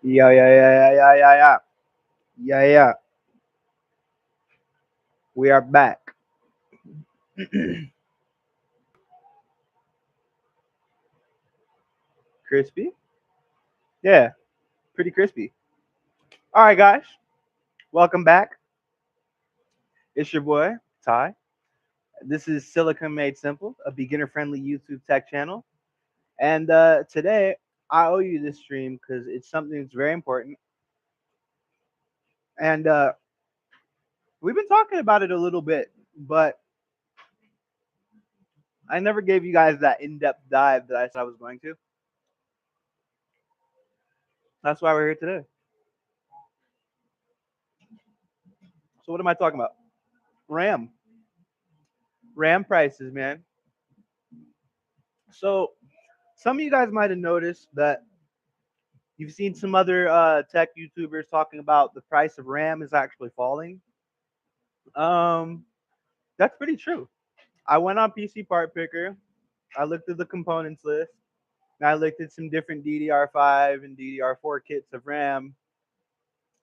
Yeah, yeah, yeah, yeah, yeah, yeah, yeah, yeah, yeah. We are back. Crispy? Yeah, pretty crispy. All right, guys, welcome back. It's your boy Ty. This is Silicon Made Simple, a beginner-friendly YouTube tech channel. And today, I owe you this stream because it's something that's very important. And we've been talking about it a little bit, but I never gave you guys that in-depth dive that I said I was going to. That's why we're here today. So what am I talking about? RAM. RAM prices, man. So some of you guys might have noticed that you've seen some other tech YouTubers talking about the price of RAM is actually falling. Um, that's pretty true. I went on PC Part Picker. I looked at the components list. And I looked at some different DDR5 and DDR4 kits of RAM,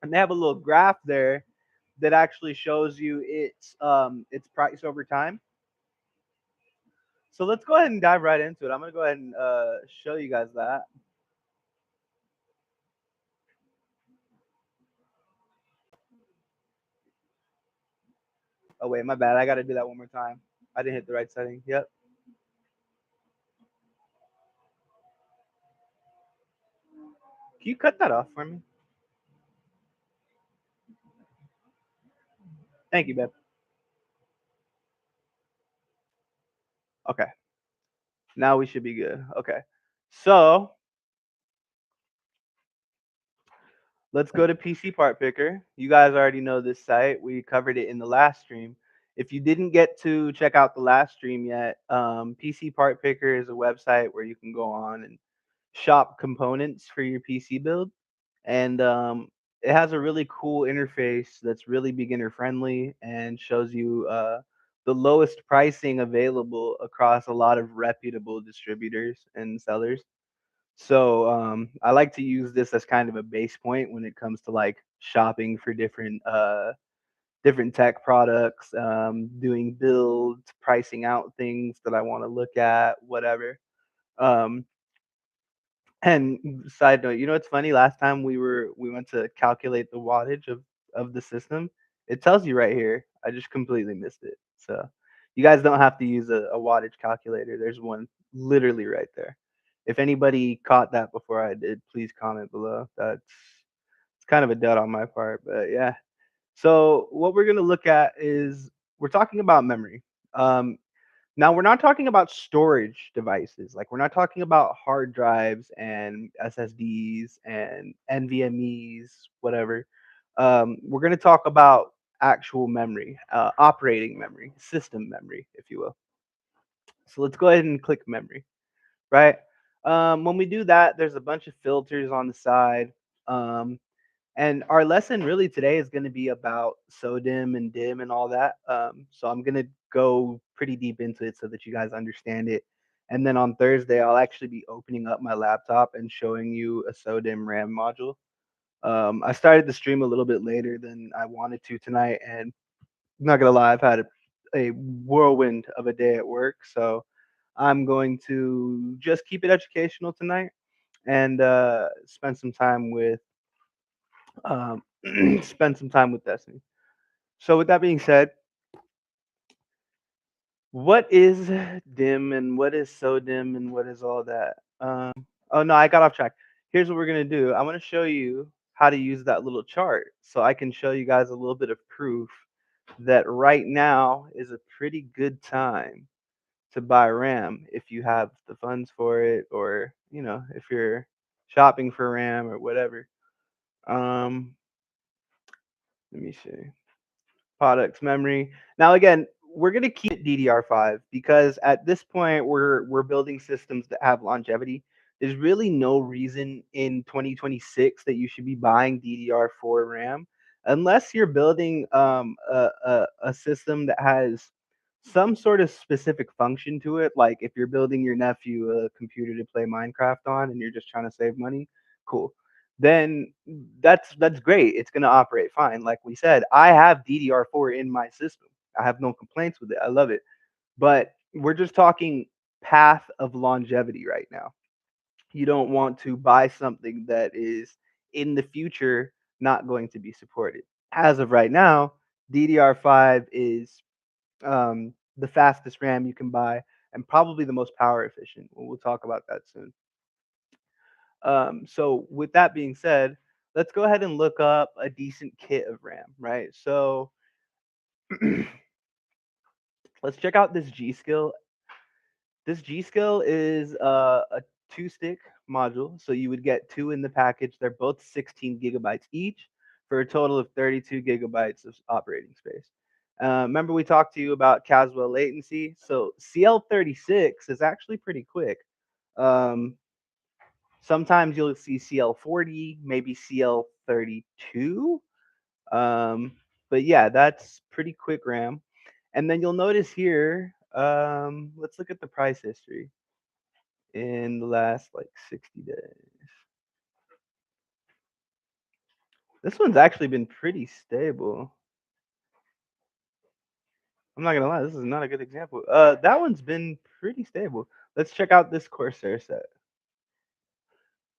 and they have a little graph there that actually shows you its price over time. So let's go ahead and dive right into it. I'm gonna go ahead and show you guys that. Oh wait, my bad. I gotta do that one more time. I didn't hit the right setting. Yep. Can you cut that off for me? Thank you, babe. Okay. Now we should be good. Okay. So let's go to PC Part Picker. You guys already know this site. We covered it in the last stream. If you didn't get to check out the last stream yet, PC Part Picker is a website where you can go on and shop components for your PC build. And it has a really cool interface that's really beginner friendly and shows you the lowest pricing available across a lot of reputable distributors and sellers. So I like to use this as kind of a base point when it comes to like shopping for different tech products, doing builds, pricing out things that I want to look at, whatever. Um, and side note, you know what's funny? Last time we went to calculate the wattage of the system, it tells you right here. I just completely missed it. So you guys don't have to use a wattage calculator. There's one literally right there. If anybody caught that before I did, please comment below. That's it's kind of a dud on my part, but yeah. So what we're gonna look at is we're talking about memory. Um, Now we're not talking about storage devices. Like we're not talking about hard drives and SSDs and NVMe's, whatever. We're going to talk about actual memory, operating memory, system memory, if you will. So let's go ahead and click memory, right? When we do that, there's a bunch of filters on the side. Um, and our lesson really today is going to be about SODIMM and DIMM and all that. So I'm going to go pretty deep into it so that you guys understand it. And then on Thursday, I'll actually be opening up my laptop and showing you a SODIMM RAM module. I started the stream a little bit later than I wanted to tonight, and I'm not gonna lie, I've had a whirlwind of a day at work. So I'm going to just keep it educational tonight and spend some time with um, spend some time with Destiny. So with that being said, what is dim and what is so dim and what is all that? Oh no, I got off track. Here's what we're gonna do. I want to show you how to use that little chart so I can show you guys a little bit of proof that right now is a pretty good time to buy RAM if you have the funds for it, or if you're shopping for RAM or whatever. Um, Let me see. Products memory. Now again, we're going to keep it DDR5 because at this point we're building systems that have longevity. There's really no reason in 2026 that you should be buying DDR4 RAM unless you're building a system that has some sort of specific function to it. Like if you're building your nephew a computer to play Minecraft on and you're just trying to save money, cool. then that's great. It's going to operate fine. Like we said, I have DDR4 in my system. I have no complaints with it. I love it. But we're just talking path of longevity right now. You don't want to buy something that is in the future not going to be supported. As of right now, DDR5 is the fastest RAM you can buy and probably the most power efficient. We'll talk about that soon. So with that being said, let's go ahead and look up a decent kit of RAM, right? So let's check out this G Skill. This G Skill is a two stick module. So you would get two in the package. They're both 16 gigabytes each for a total of 32 gigabytes of operating space. Remember, we talked to you about Caswell latency. So CL36 is actually pretty quick. Um, Sometimes you'll see CL40, maybe CL32. Um, but yeah, that's pretty quick RAM. And then you'll notice here, let's look at the price history in the last like 60 days. This one's actually been pretty stable. I'm not gonna lie, this is not a good example. That one's been pretty stable. Let's check out this Corsair set.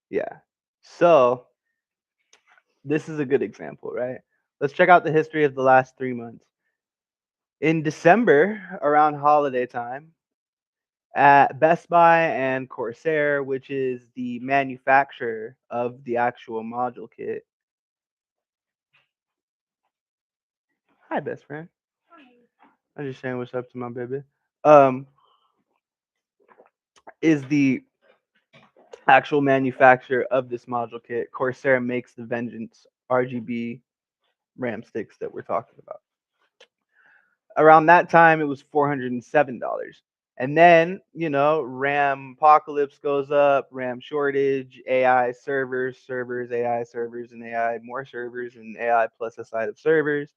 Yeah. So this is a good example, right? Let's check out the history of the last 3 months. In December, around holiday time, at Best Buy and Corsair, which is the manufacturer of the actual module kit. Hi, best friend. I'm just saying what's up to my baby. Um, is the actual manufacturer of this module kit. Corsair makes the Vengeance RGB RAM sticks that we're talking about. Around that time, it was $407. And then, RAM apocalypse goes up, RAM shortage, AI servers, AI servers, and AI more servers, and AI plus a side of servers.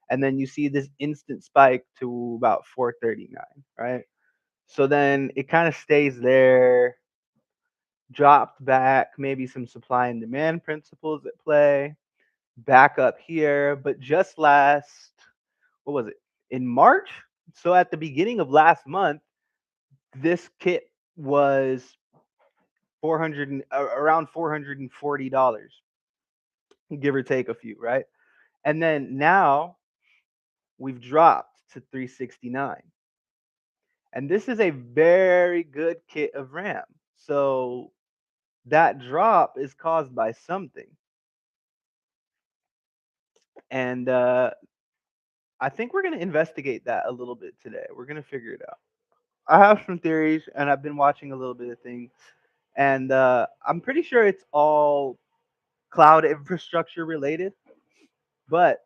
And then you see this instant spike to about 439, right? So then it kind of stays there, dropped back, maybe some supply and demand principles at play, back up here. But just what was it, in March? So at the beginning of last month, this kit was around $440, give or take a few, right? And then now we've dropped to 369. And this is a very good kit of RAM. So that drop is caused by something. And I think we're going to investigate that a little bit today. We're going to figure it out. I have some theories, and I've been watching a little bit of things. And I'm pretty sure it's all cloud infrastructure related. But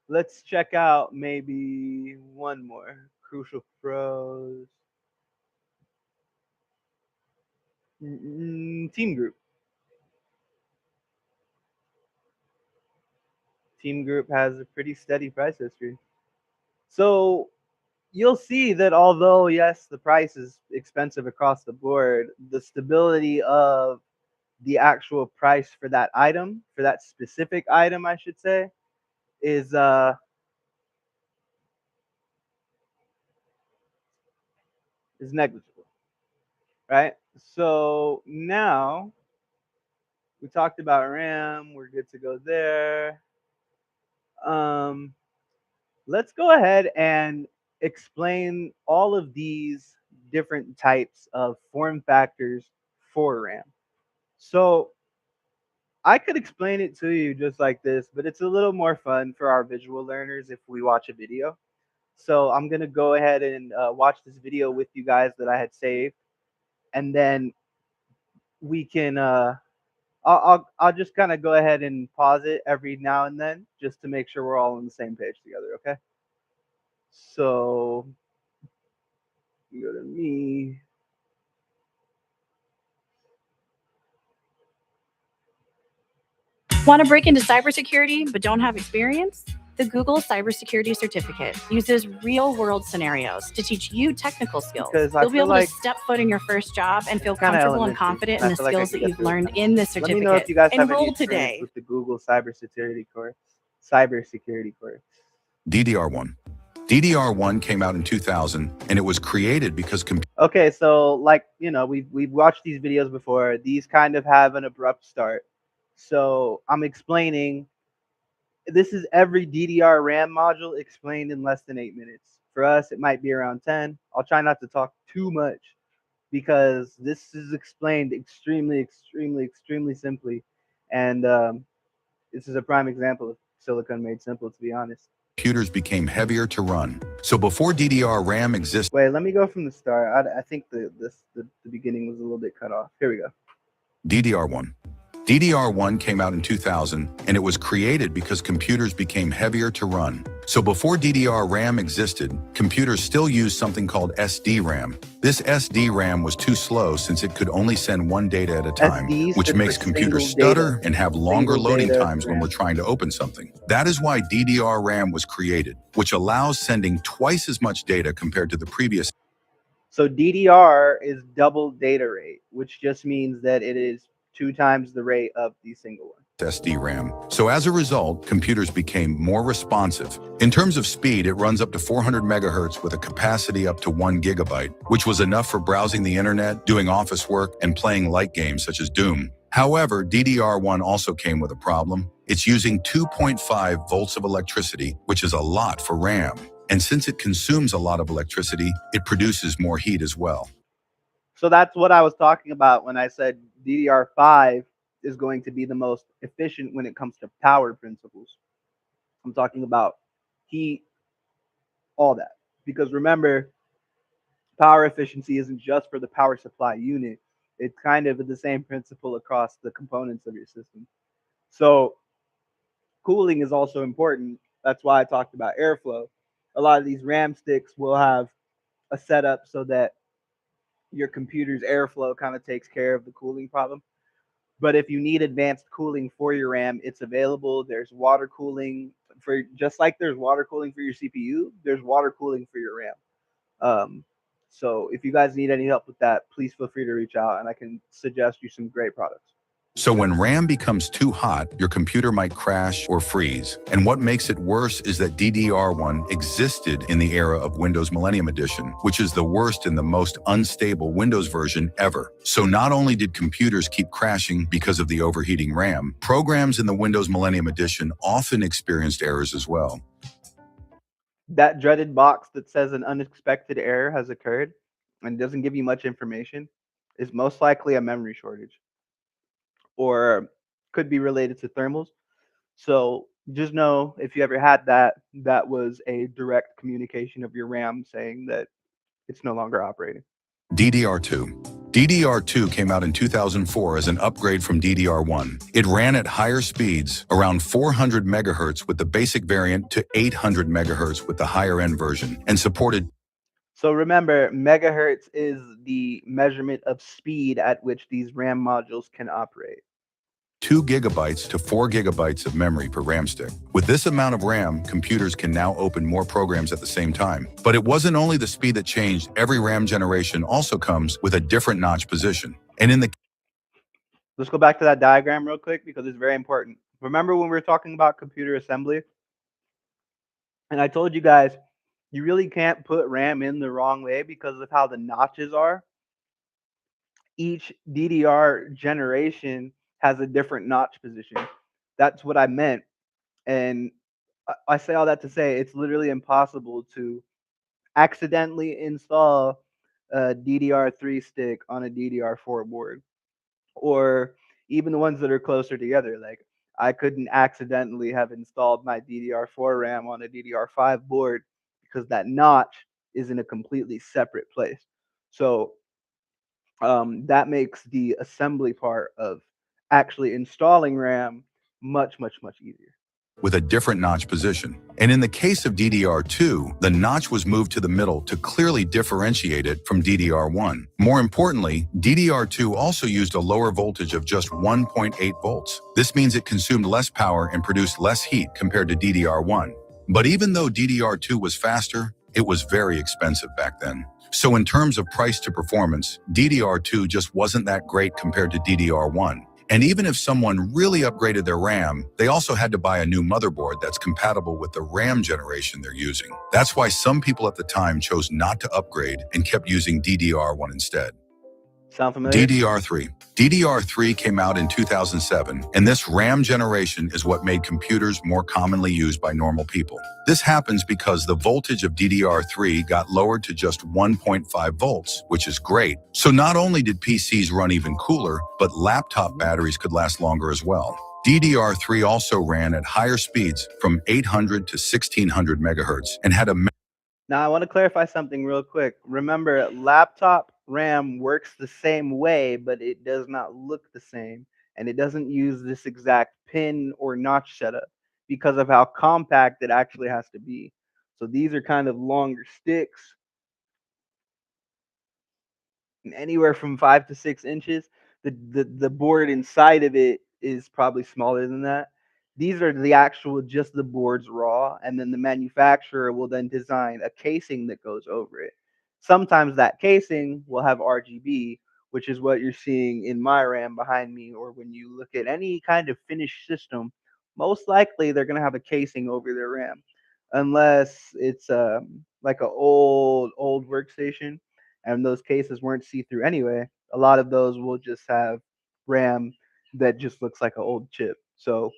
let's check out maybe one more. Crucial Pros. Team Group. Team Group has a pretty steady price history. So you'll see that although, yes, the price is expensive across the board, the stability of the actual price for that item, for that specific item, I should say, is negligible, right? So now we talked about RAM. We're good to go there. Um, let's go ahead and explain all of these different types of form factors for RAM. So I could explain it to you just like this, but it's a little more fun for our visual learners if we watch a video. So I'm gonna go ahead and watch this video with you guys that I had saved, and then we can. I'll just kind of go ahead and pause it every now and then just to make sure we're all on the same page together. Okay. So you go to me. Want to break into cybersecurity but don't have experience? The Google Cybersecurity Certificate uses real-world scenarios to teach you technical skills. Because I You'll be feel able like to step foot in your first job and feel it's kind of comfortable and elementary, confident and in I the feel like I skills could that get you've through it learned kind of in the quickly. Let me know if certificate. you guys have any Enroll experience today. with the Google Cybersecurity course. Cybersecurity course. DDR1. DDR1 came out in 2000, and it was created because Okay, so like, you know, we've watched these videos before. These kind of have an abrupt start. So I'm explaining, this is every DDR RAM module explained in less than 8 minutes. For us, it might be around 10. I'll try not to talk too much because this is explained extremely simply. And this is a prime example of silicon made simple, to be honest. computers became heavier to run. So before DDR RAM existed, Wait, let me go from the start. I think the beginning was a little bit cut off. Here we go. DDR1. DDR1 came out in 2000, and it was created because computers became heavier to run. So before DDR RAM existed, computers still used something called SD-RAM. This SD-RAM was too slow since it could only send one data at a time, SD which stood makes for computers single stutter data. and have longer Single loading data times when RAM. we're trying to open something. That is why DDR-RAM was created, which allows sending twice as much data compared to the previous. So DDR is double data rate, which just means that it is 2 times the rate of the single one. SD-RAM. So as a result, computers became more responsive. In terms of speed, it runs up to 400 megahertz with a capacity up to 1 gigabyte, which was enough for browsing the internet, doing office work, and playing light games such as Doom. However, DDR1 also came with a problem. It's using 2.5 volts of electricity, which is a lot for RAM. And since it consumes a lot of electricity, it produces more heat as well. So that's what I was talking about when I said DDR5 is going to be the most efficient when it comes to power principles. I'm talking about heat, all that. Because remember, power efficiency isn't just for the power supply unit. It's kind of the same principle across the components of your system. So cooling is also important. That's why I talked about airflow. A lot of these RAM sticks will have a setup so that your computer's airflow kind of takes care of the cooling problem. But if you need advanced cooling for your RAM, it's available. There's water cooling for, just like there's water cooling for your CPU, there's water cooling for your RAM. So if you guys need any help with that, please feel free to reach out and I can suggest you some great products. So when RAM becomes too hot, your computer might crash or freeze. And what makes it worse is that DDR1 existed in the era of Windows Millennium Edition, which is the worst and the most unstable Windows version ever. So not only did computers keep crashing because of the overheating RAM, programs in the Windows Millennium Edition often experienced errors as well. That dreaded box that says an unexpected error has occurred and doesn't give you much information is most likely a memory shortage, or could be related to thermals. So just know if you ever had that, that was a direct communication of your RAM saying that it's no longer operating. DDR2. DDR2 came out in 2004 as an upgrade from DDR1. It ran at higher speeds, around 400 megahertz with the basic variant to 800 megahertz with the higher-end version, and supported. So remember, megahertz is the measurement of speed at which these RAM modules can operate. 2 gigabytes to 4 gigabytes of memory per RAM stick. With this amount of RAM, computers can now open more programs at the same time. But it wasn't only the speed that changed. Every RAM generation also comes with a different notch position. And in the... Let's go back to that diagram real quick because it's very important. Remember when we were talking about computer assembly? And I told you guys, you really can't put RAM in the wrong way because of how the notches are. Each DDR generation has a different notch position. That's what I meant. And I say all that to say it's literally impossible to accidentally install a DDR3 stick on a DDR4 board, or even the ones that are closer together. Like I couldn't accidentally have installed my DDR4 RAM on a DDR5 board because that notch is in a completely separate place. So that makes the assembly part of actually installing RAM much easier. With a different notch position. And in the case of DDR2, the notch was moved to the middle to clearly differentiate it from DDR1. More importantly, DDR2 also used a lower voltage of just 1.8 volts. This means it consumed less power and produced less heat compared to DDR1. But even though DDR2 was faster, it was very expensive back then. So in terms of price to performance, DDR2 just wasn't that great compared to DDR1. And even if someone really upgraded their RAM, they also had to buy a new motherboard that's compatible with the RAM generation they're using. That's why some people at the time chose not to upgrade and kept using DDR1 instead. Sound familiar? DDR3. DDR3 came out in 2007, and this RAM generation is what made computers more commonly used by normal people. This happens because the voltage of DDR3 got lowered to just 1.5 volts, which is great. So not only did PCs run even cooler, but laptop batteries could last longer as well. DDR3 also ran at higher speeds from 800 to 1600 megahertz and had a Now, I want to clarify something real quick. Remember, laptop RAM works the same way, but it does not look the same. And it doesn't use this exact pin or notch setup because of how compact it actually has to be. So these are kind of longer sticks, anywhere from 5 to 6 inches. The board inside of it is probably smaller than that. These are the actual just the boards raw, and then the manufacturer will then design a casing that goes over it. Sometimes that casing will have RGB, which is what you're seeing in my RAM behind me, or when you look at any kind of finished system, most likely they're going to have a casing over their RAM, unless it's like a old workstation and those cases weren't see-through anyway. A lot of those will just have RAM that just looks like an old chip. So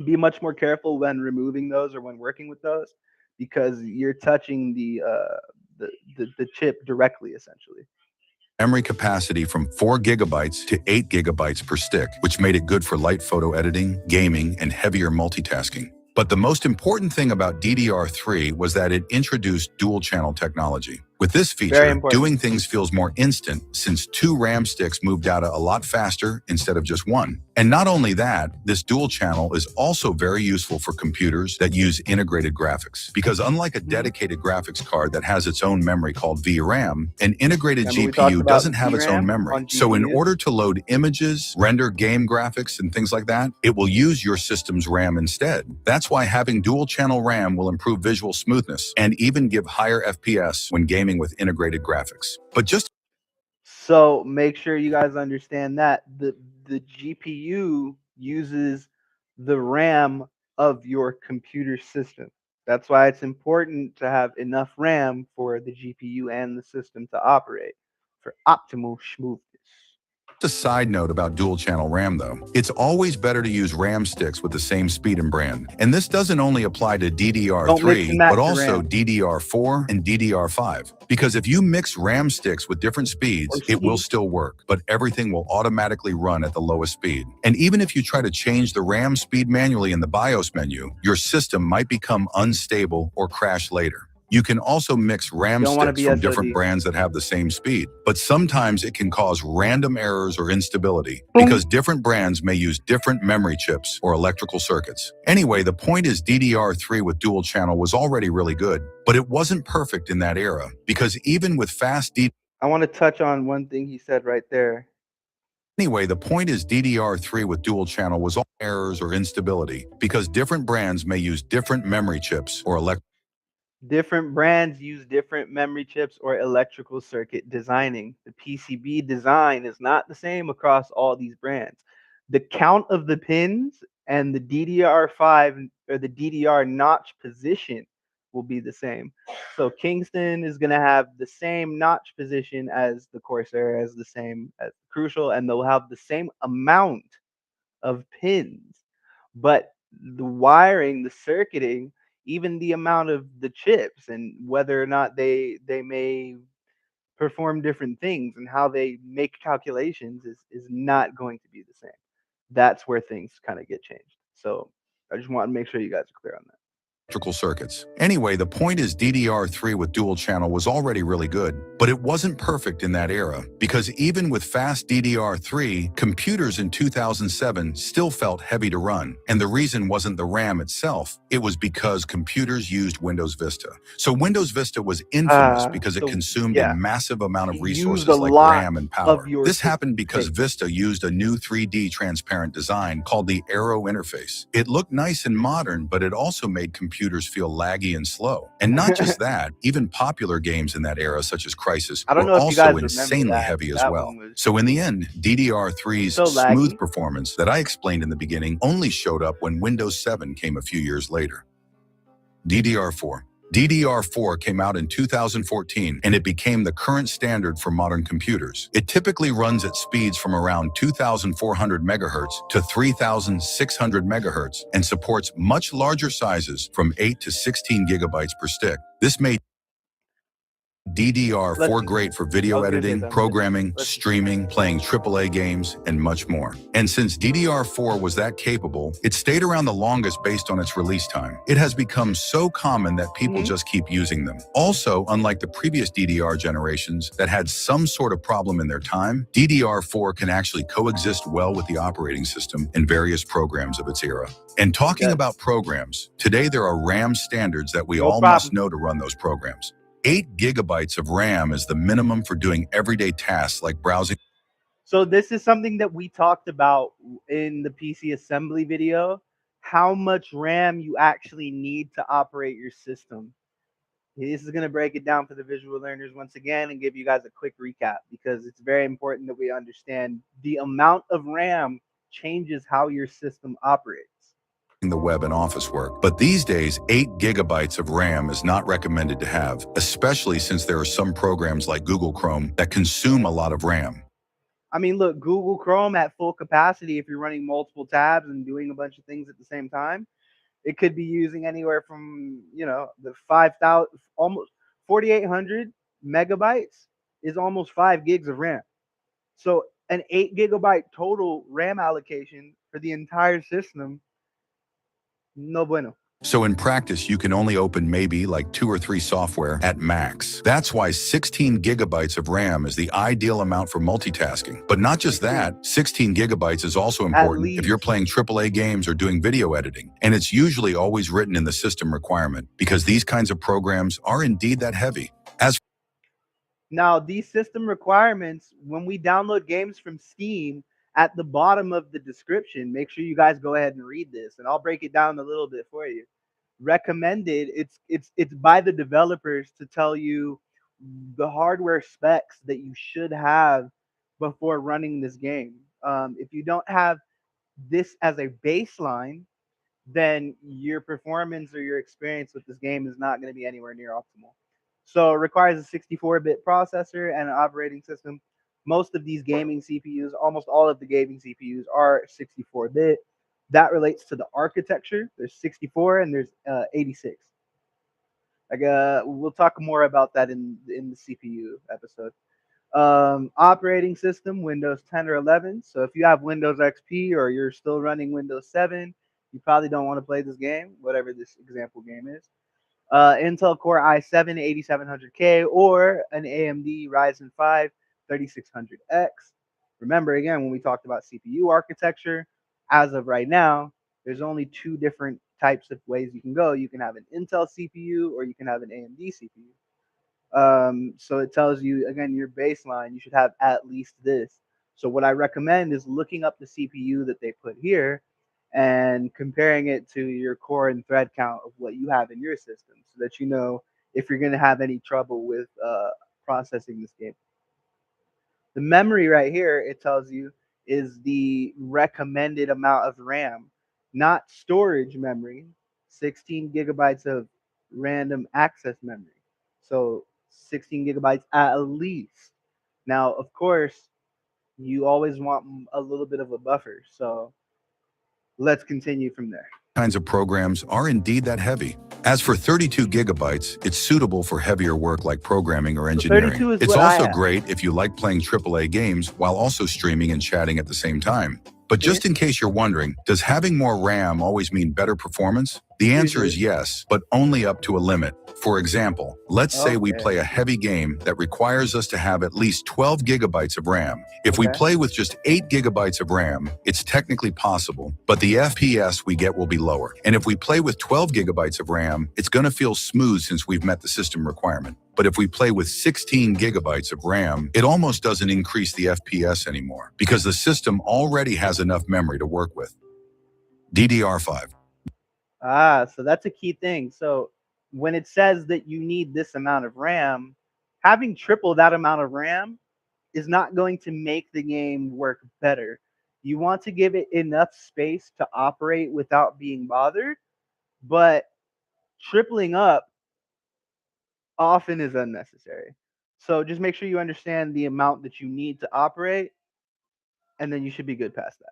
be much more careful when removing those or when working with those, because you're touching the chip directly, essentially. memory capacity from 4 gigabytes to 8 gigabytes per stick, which made it good for light photo editing, gaming, and heavier multitasking. But the most important thing about DDR3 was that it introduced dual-channel technology. With this Very feature, important. doing things feels more instant since 2 RAM sticks move data a lot faster instead of just 1. And not only that, this dual channel is also very useful for computers that use integrated graphics. Because unlike a dedicated graphics card that has its own memory called VRAM, an integrated Remember we talked GPU about doesn't have its own VRAM memory. on So in GPUs? order to load images, render game graphics, and things like that, it will use your system's RAM instead. That's why having dual-channel RAM will improve visual smoothness and even give higher FPS when gaming with integrated graphics. But just So make sure you guys understand that the GPU uses the RAM of your computer system. That's why it's important to have enough RAM for the GPU and the system to operate for optimal smoothness. a side note about dual-channel RAM though. It's always better to use RAM sticks with the same speed and brand. And this doesn't only apply to Don't mix and DDR3, match but your also RAM. DDR4 and DDR5. Because if you mix RAM sticks with different speeds, Or it will C. still work, but everything will automatically run at the lowest speed. And even if you try to change the RAM speed manually in the BIOS menu, your system might become unstable or crash later. You can also mix RAM Don't want to sticks be from different SOD. brands that have the same speed, but sometimes it can cause random errors or instability Boom. because different brands may use different memory chips or electrical circuits. Anyway, the point is DDR3 with dual channel was already really good, but it wasn't perfect in that era because even with fast I want to touch on one thing he said right there. Anyway, the point is DDR3 with dual channel was all errors or instability because different brands may use different memory chips or electrical Different brands use different memory chips or electrical circuit designing. The PCB design is not the same across all these brands. The count of the pins and the DDR5 or the DDR notch position will be the same. So Kingston is going to have the same notch position as the Corsair, as the same as Crucial, and they'll have the same amount of pins. But the wiring, the circuiting, even the amount of the chips and whether or not they may perform different things and how they make calculations is not going to be the same. That's where things kind of get changed. So I just want to make sure you guys are clear on that. circuits. Anyway, the point is DDR3 with dual channel was already really good, but it wasn't perfect in that era because even with fast DDR3, computers in 2007 still felt heavy to run. And the reason wasn't the RAM itself, it was because computers used Windows Vista. So Windows Vista was infamous because it consumed a massive amount of It resources used a like lot RAM and of power. your This happened system because space. Vista used a new 3D transparent design called the Aero interface. It looked nice and modern, but it also made computers computers feel laggy and slow. And not just that, even popular games in that era, such as Crisis, I don't were know if you also guys remember insanely that. heavy as That well. one was So in the end, DDR3's so smooth laggy. performance that I explained in the beginning only showed up when Windows 7 came a few years later. DDR4. DDR4 came out in 2014 and it became the current standard for modern computers. It typically runs at speeds from around 2,400 megahertz to 3,600 megahertz and supports much larger sizes from 8 to 16 gigabytes per stick. This made Let's DDR4 just. great for I video was gonna say editing, something different. programming, Let's just. streaming, playing AAA games, and much more. And since DDR4 was that capable, it stayed around the longest based on its release time. It has become so common that people just keep using them. Also, unlike the previous DDR generations that had some sort of problem in their time, DDR4 can actually coexist well with the operating system and various programs of its era. And talking about programs, today there are RAM standards that we No all must problem. know to run those programs. 8 gigabytes of RAM is the minimum for doing everyday tasks like browsing. So this is something that we talked about in the PC assembly video, how much RAM you actually need to operate your system. This is going to break it down for the visual learners once again and give you guys a quick recap because it's very important that we understand the amount of RAM changes how your system operates. The web and office work. But these days, 8 gigabytes of RAM is not recommended to have, especially since there are some programs like Google Chrome that consume a lot of RAM. I mean, look, Google Chrome at full capacity, if you're running multiple tabs and doing a bunch of things at the same time, it could be using anywhere from, the 5,000, almost 4,800 megabytes is almost 5 gigs of RAM. So an 8 gigabyte total RAM allocation for the entire system, no bueno. So in practice, you can only open maybe like 2 or 3 software at max. That's why 16 gigabytes of RAM is the ideal amount for multitasking. But not just that, 16 gigabytes is also important if you're playing AAA games or doing video editing. And it's usually always written in the system requirement because these kinds of programs are indeed that heavy. Now, these system requirements, when we download games from Steam, at the bottom of the description, make sure you guys go ahead and read this, and I'll break it down a little bit for you. Recommended, it's by the developers to tell you the hardware specs that you should have before running this game. If you don't have this as a baseline, then your performance or your experience with this game is not going to be anywhere near optimal. So it requires a 64-bit processor and an operating system. Most of these gaming CPUs, almost all of the gaming CPUs are 64-bit. That relates to the architecture. There's 64 and there's 86. We'll talk more about that in the CPU episode. Operating system, Windows 10 or 11. So if you have Windows XP or you're still running Windows 7, you probably don't want to play this game, whatever this example game is. Intel Core i7 8700K or an AMD Ryzen 5 3600X. Remember, again, when we talked about CPU architecture, as of right now, there's only 2 different types of ways you can go. You can have an Intel CPU or you can have an AMD CPU. So it tells you, again, your baseline, you should have at least this. So what I recommend is looking up the CPU that they put here and comparing it to your core and thread count of what you have in your system so that you know if you're going to have any trouble with processing this game. The memory right here, it tells you, is the recommended amount of RAM, not storage memory, 16 gigabytes of random access memory. So 16 gigabytes at least. Now, of course, you always want a little bit of a buffer. So let's continue from there. Kinds of programs are indeed that heavy. As for 32 gigabytes, it's suitable for heavier work like programming or engineering. 32 is It's what I also have. great if you like playing AAA games while also streaming and chatting at the same time. But just in case you're wondering, does having more RAM always mean better performance? The answer is yes, but only up to a limit. For example, let's say we play a heavy game that requires us to have at least 12 gigabytes of RAM. If we play with just 8 gigabytes of RAM, it's technically possible, but the FPS we get will be lower. And if we play with 12 gigabytes of RAM, it's going to feel smooth since we've met the system requirement. But if we play with 16 gigabytes of RAM, it almost doesn't increase the FPS anymore because the system already has enough memory to work with. DDR5. So that's a key thing. So when it says that you need this amount of RAM, having triple that amount of RAM is not going to make the game work better. You want to give it enough space to operate without being bothered, but tripling up often is unnecessary. So just make sure you understand the amount that you need to operate, and then you should be good past that.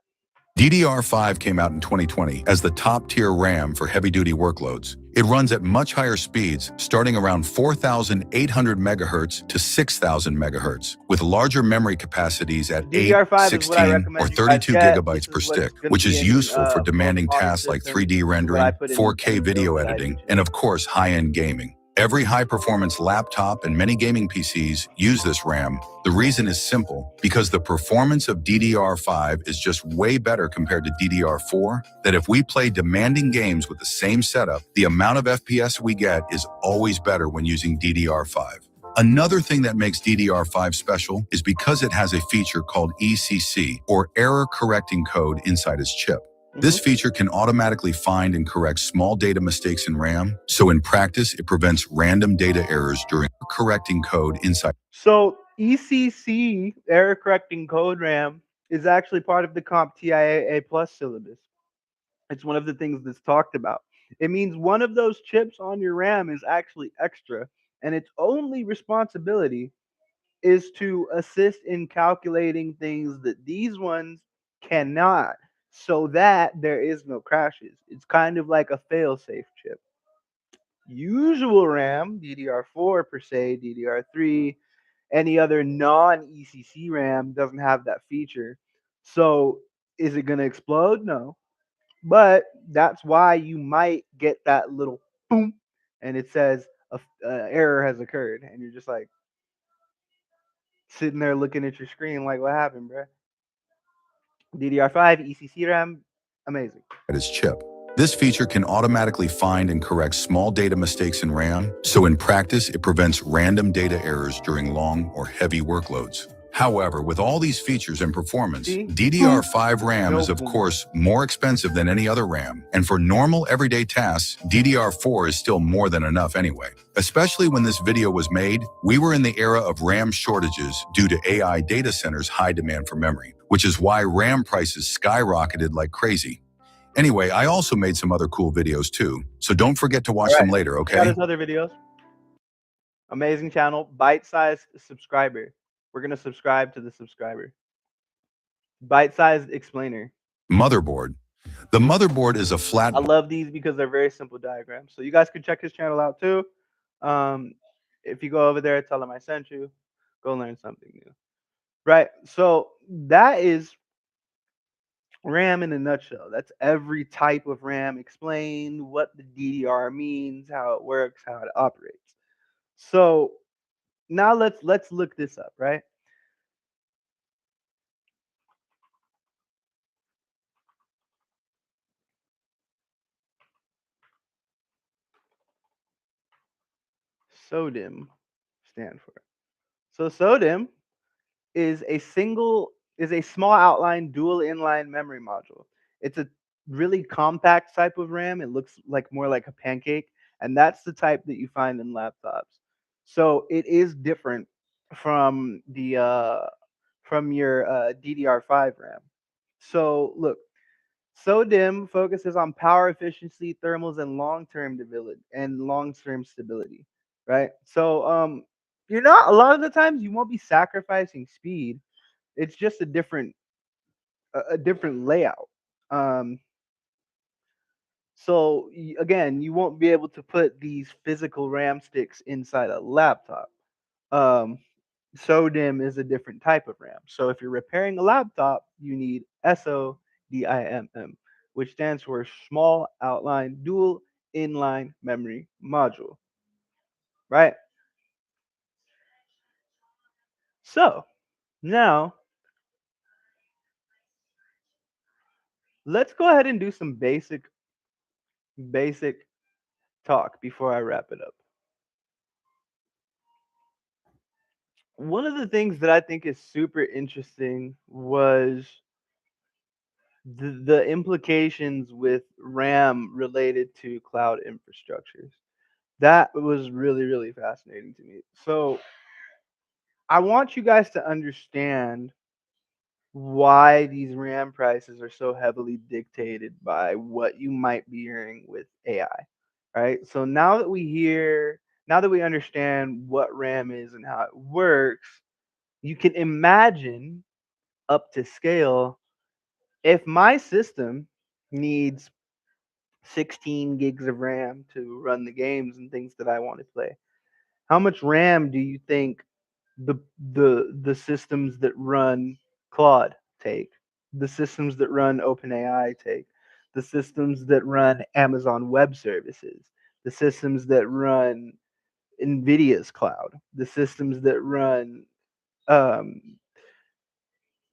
DDR5 came out in 2020 as the top-tier RAM for heavy-duty workloads. It runs at much higher speeds, starting around 4,800 megahertz to 6,000 megahertz, with larger memory capacities at 8, DDR5 is what I 16, or recommend you guys 32 get. This gigabytes is per what's stick, going to which be is in useful for most demanding modern tasks like systems. 3D This is what I rendering, put in 4K the builds video that I do editing, today. and of course, high-end gaming. Every high-performance laptop and many gaming PCs use this RAM. The reason is simple, because the performance of DDR5 is just way better compared to DDR4, that if we play demanding games with the same setup, the amount of FPS we get is always better when using DDR5. Another thing that makes DDR5 special is because it has a feature called ECC, or Error Correcting Code, inside its chip. This Mhm. feature can automatically find and correct small data mistakes in RAM, so in practice, it prevents random data errors during correcting code inside. So ECC, error correcting code RAM, is actually part of the CompTIA Plus syllabus. It's one of the things that's talked about. It means one of those chips on your RAM is actually extra, and its only responsibility is to assist in calculating things that these ones cannot, so that there is no crashes. It's kind of like a fail-safe chip. Usual RAM, DDR4 per se, DDR3, any other non ECC RAM doesn't have that feature. So is it going to explode? No. But that's why you might get that little boom and it says a error has occurred. And you're just like sitting there looking at your screen like, what happened, bro? DDR5, ECC RAM, amazing. Its chip. This feature can automatically find and correct small data mistakes in RAM, so in practice, it prevents random data errors during long or heavy workloads. However, with all these features and performance, See? Boom, DDR5 RAM no is of boom. course more expensive than any other RAM, and for normal everyday tasks, DDR4 is still more than enough anyway. Especially when this video was made, we were in the era of RAM shortages due to AI data centers' high demand for memory, which is why RAM prices skyrocketed like crazy. Anyway, I also made some other cool videos too, so don't forget to All watch right. them later, Check out okay? his other videos. Amazing channel, bite-sized subscriber. We're gonna subscribe to the subscriber. Bite-sized explainer. Motherboard. The motherboard is a flat. I love these because they're very simple diagrams. So you guys can check his channel out too. Um, if you go over there, tell him I sent you. Go learn something new. Right. So that is RAM in a nutshell. That's every type of RAM explained, what the DDR means, how it works, how it operates. So now let's look this up, right? SODIMM stand for. So SODIMM is a small outline dual inline memory module. It's a really compact type of RAM. It looks like more like a pancake, and that's the type that you find in laptops. So it is different from the from your DDR5 RAM. So look, SODIMM focuses on power efficiency, thermals, and long-term stability, right? So you're not a lot of the times you won't be sacrificing speed. It's just a different layout. Um, so again, you won't be able to put these physical RAM sticks inside a laptop. Um, SODIMM is a different type of RAM. So if you're repairing a laptop, you need SODIMM, which stands for Small Outline Dual Inline Memory Module, right? So now let's go ahead and do some basic talk before I wrap it up. One of the things that I think is super interesting was the implications with RAM related to cloud infrastructures. That was really, really fascinating to me. So I want you guys to understand why these RAM prices are so heavily dictated by what you might be hearing with AI. Right? So now that we understand what RAM is and how it works, you can imagine up to scale if my system needs 16 gigs of RAM to run the games and things that I want to play. How much RAM do you think the the systems that run Claude take? The systems that run OpenAI take? The systems that run Amazon Web Services? The systems that run NVIDIA's cloud? The systems that run um,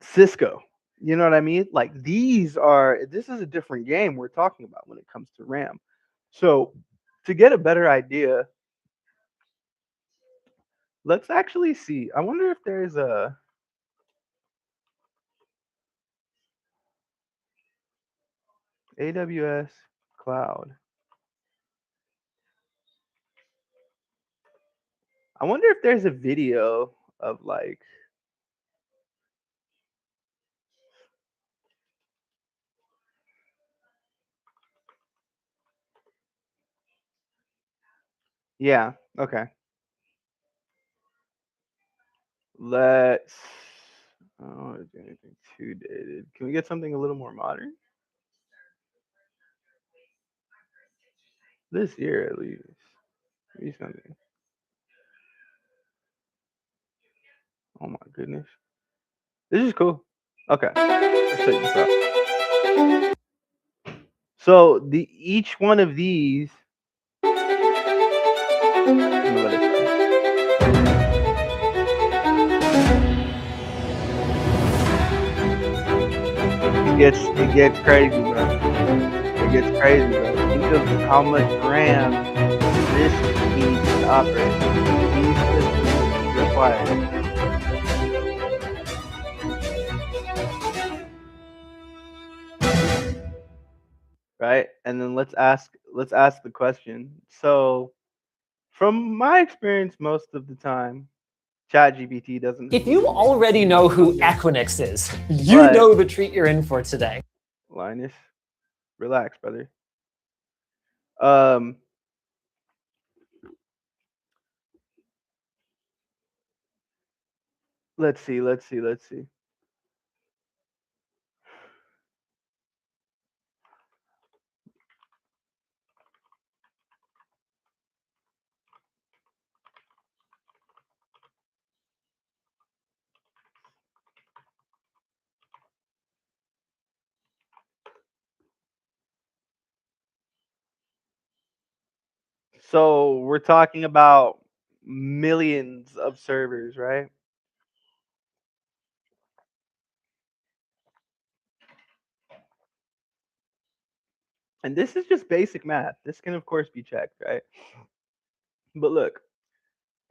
Cisco? You know what I mean? Like this is a different game we're talking about when it comes to RAM. So to get a better idea, let's actually see. I wonder if there's a AWS cloud. I wonder if there's a video of like yeah, okay. Let's I don't want to do anything too dated. Can we get something a little more modern? This year at least. Maybe something. Oh my goodness. This is cool. Okay. Let's check this out. So the each one of these I'm gonna let it play. It gets crazy, bro. It gets crazy, bro. Think of how much RAM this needs to operate. These systems require. Right? And then let's ask the question. So from my experience most of the time, ChatGPT doesn't If you hallucinate. already know who Equinix is, you But know the treat you're in for today. Linus, relax, brother. Um let's see. So we're talking about millions of servers, right? And this is just basic math. This can of course be checked, right? But look,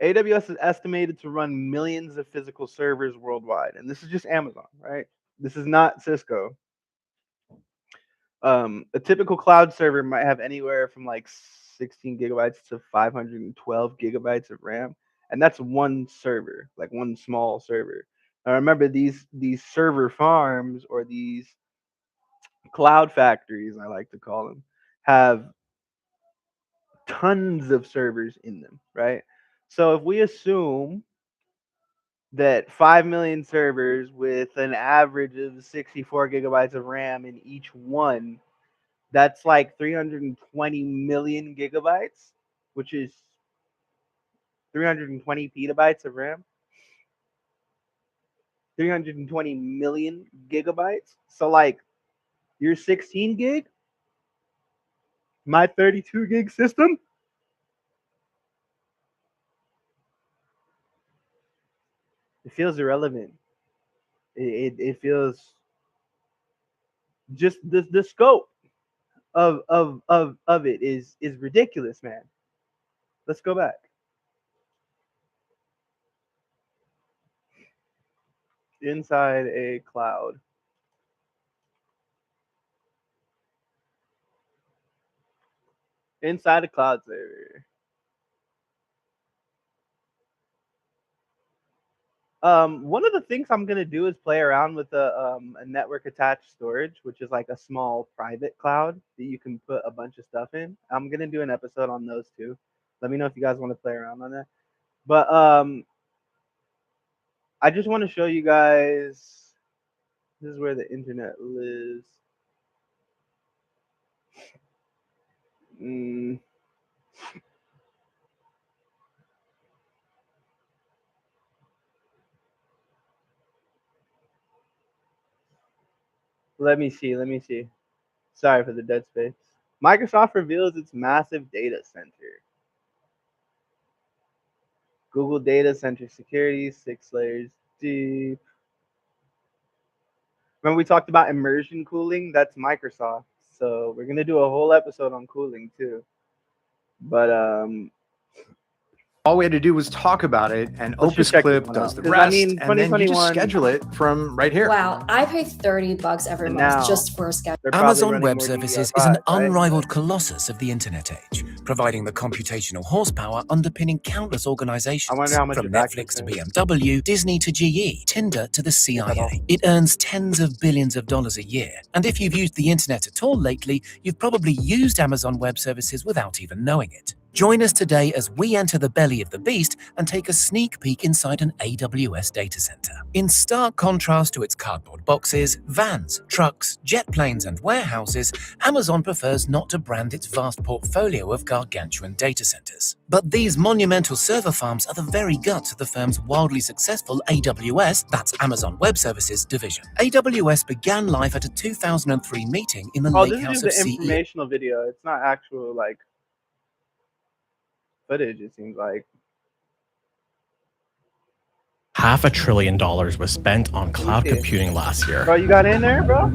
AWS is estimated to run millions of physical servers worldwide, and this is just Amazon, right? This is not Cisco. A typical cloud server might have anywhere from like 16 gigabytes to 512 gigabytes of RAM, and that's one server, like one small server. Now remember, these server farms or these cloud factories, I like to call them, have tons of servers in them, right? So if we assume that 5 million servers with an average of 64 gigabytes of RAM in each one, that's like 320 million gigabytes, which is 320 petabytes of RAM, 320 million gigabytes. So, like, your 16 gig, my 32 gig system, it feels irrelevant. It feels just the scope of it is ridiculous, man. Let's go back. Inside a cloud. inside a cloud server. One of the things I'm gonna do is play around with a network attached storage, which is like a small private cloud that you can put a bunch of stuff in. I'm gonna do an episode on those too. Let me know if you guys want to play around on that. But I just want to show you guys. This is where the internet lives. Mm. Let me see. Let me see. Sorry for the dead space. Microsoft reveals its massive data center. Google data center security, 6 layers deep. Remember we talked about immersion cooling? That's Microsoft. So we're gonna do a whole episode on cooling too. But all we had to do was talk about it, and let's just Opus check this Clip one does out. the 'Cause, rest, I mean, and then you just 2021 schedule it from right here. Wow, I pay $30 every And month now just for a schedule. they're probably Amazon running Web more Services DDR5, is an right? unrivaled colossus of the internet age, providing the computational horsepower underpinning countless organizations, I wonder how much from it actually Netflix to costs. BMW, Disney to GE, Tinder to the at all. CIA. It earns tens of billions of dollars a year. And if you've used the internet at all lately, you've probably used Amazon Web Services without even knowing it. Join us today as we enter the belly of the beast and take a sneak peek inside an AWS data center. In stark contrast to its cardboard boxes, vans, trucks, jet planes, and warehouses, Amazon prefers not to brand its vast portfolio of gargantuan data centers. But these monumental server farms are the very guts of the firm's wildly successful AWS, that's Amazon Web Services division. AWS began life at a 2003 meeting in the Oh, Lake this is House just of an CEO. informational video. It's not actual like footage, it seems like. $500 billion was spent on cloud see. computing last year. Bro, you got in there, bro?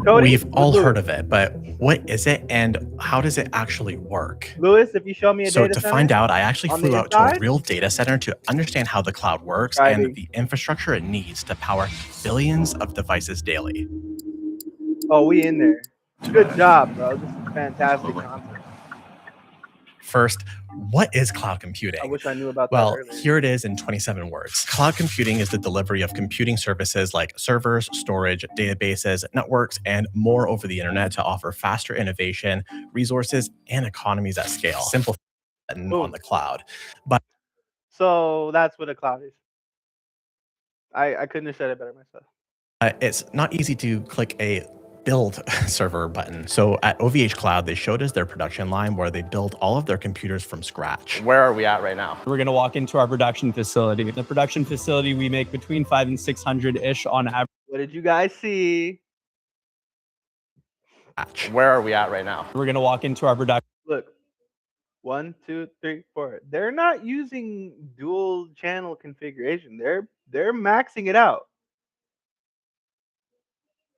Cody? We've all Louis. heard of it, but what is it and how does it actually work? Louis, if you show me a So data to center find out, I actually on flew the out to a inside? real data center to understand how the cloud works Friday. and the infrastructure it needs to power billions of devices daily. Oh, we in there. Good job, bro. This is fantastic content. First, what is cloud I computing? wish I knew about that Well, earlier. here it is in 27 words. Cloud computing is the delivery of computing services like servers, storage, databases, networks, and more over the internet to offer faster innovation, resources, and economies at scale. Simple button on the cloud. But So that's what a cloud is. I couldn't have said it better myself. it's not easy to click a build server button. So at OVH Cloud, they showed us their production line where they build all of their computers from scratch. Where are we at right now? We're going to walk into our production facility. The production facility, we make between 500 and 600-ish on average. What did you guys see? Where are we at right now? We're going to walk into our production. Look. 1, 2, 3, 4. They're not using dual channel configuration. They're maxing it out.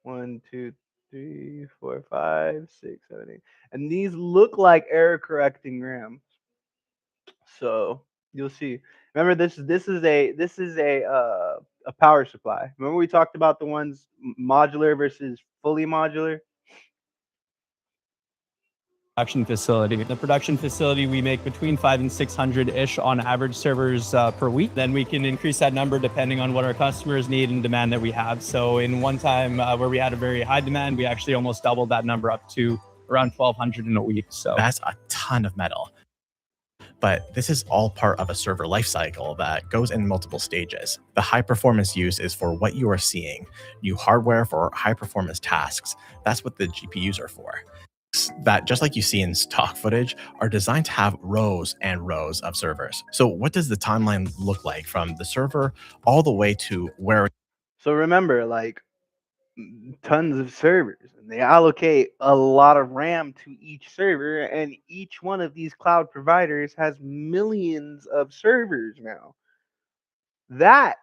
1, 2, 3, 4, 5, 6, 7, 8. And these look like error correcting RAM. So you'll see. Remember, this is a power supply. Remember we talked about the ones modular versus fully modular. Production facility. The production facility, we make between 500 and 600-ish on average servers per week. Then we can increase that number depending on what our customers need and demand that we have. So in one time where we had a very high demand, we actually almost doubled that number up to around 1,200 in a week. So that's a ton of metal. But this is all part of a server lifecycle that goes in multiple stages. The high performance use is for what you are seeing. New hardware for high performance tasks. That's what the GPUs are for. That, just like you see in stock footage, are designed to have rows and rows of servers. So what does the timeline look like from the server all the way to where? So remember, like, tons of servers, and they allocate a lot of RAM to each server, and each one of these cloud providers has millions of servers now. That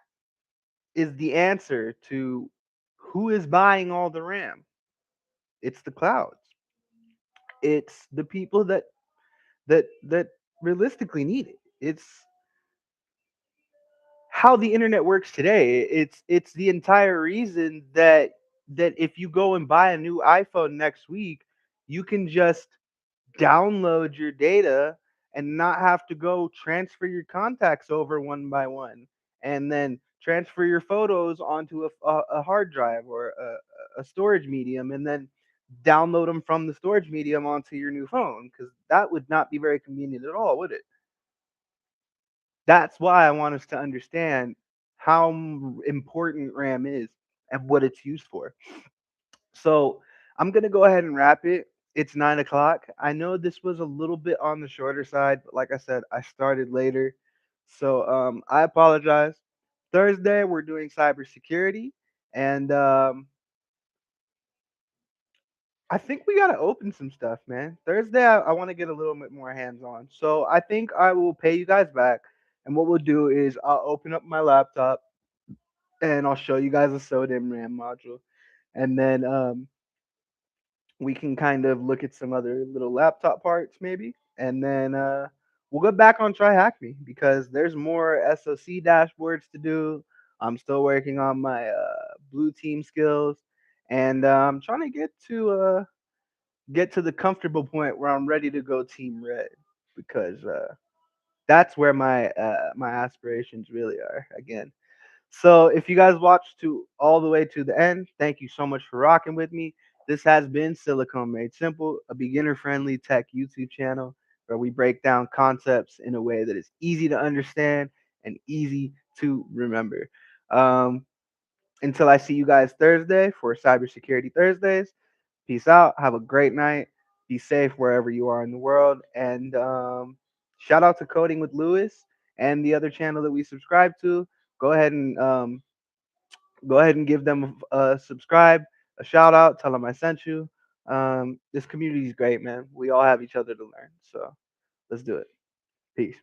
is the answer to who is buying all the RAM. It's the clouds. It's the people that realistically need it. It's how the internet works today. It's the entire reason that if you go and buy a new iPhone next week, you can just download your data and not have to go transfer your contacts over one by one, and then transfer your photos onto a hard drive or a storage medium, and then download them from the storage medium onto your new phone, because that would not be very convenient at all, would it? That's why I want us to understand how important RAM is and what it's used for. So I'm gonna go ahead and wrap it. It's 9 o'clock. I know this was a little bit on the shorter side, but like I said, I started later. So I apologize. Thursday we're doing cybersecurity, and I think we gotta open some stuff, man. Thursday I want to get a little bit more hands on. So I think I will pay you guys back, and what we'll do is I'll open up my laptop and I'll show you guys a SODIMM RAM module, and then we can kind of look at some other little laptop parts maybe, and then we'll go back on Try Hack Me because there's more SoC dashboards to do. I'm still working on my blue team skills, and I'm trying to get to the comfortable point where I'm ready to go team red, because that's where my aspirations really are again. So if you guys watched to all the way to the end, thank you so much for rocking with me. This has been Silicone Made Simple, a beginner-friendly tech YouTube channel where we break down concepts in a way that is easy to understand and easy to remember. Um, until I see you guys Thursday for Cybersecurity Thursdays, peace out. Have a great night. Be safe wherever you are in the world. And shout out to Coding with Lewis and the other channel that we subscribe to. Go ahead and give them a subscribe, a shout out, tell them I sent you. This community is great, man. We all have each other to learn. So let's do it. Peace.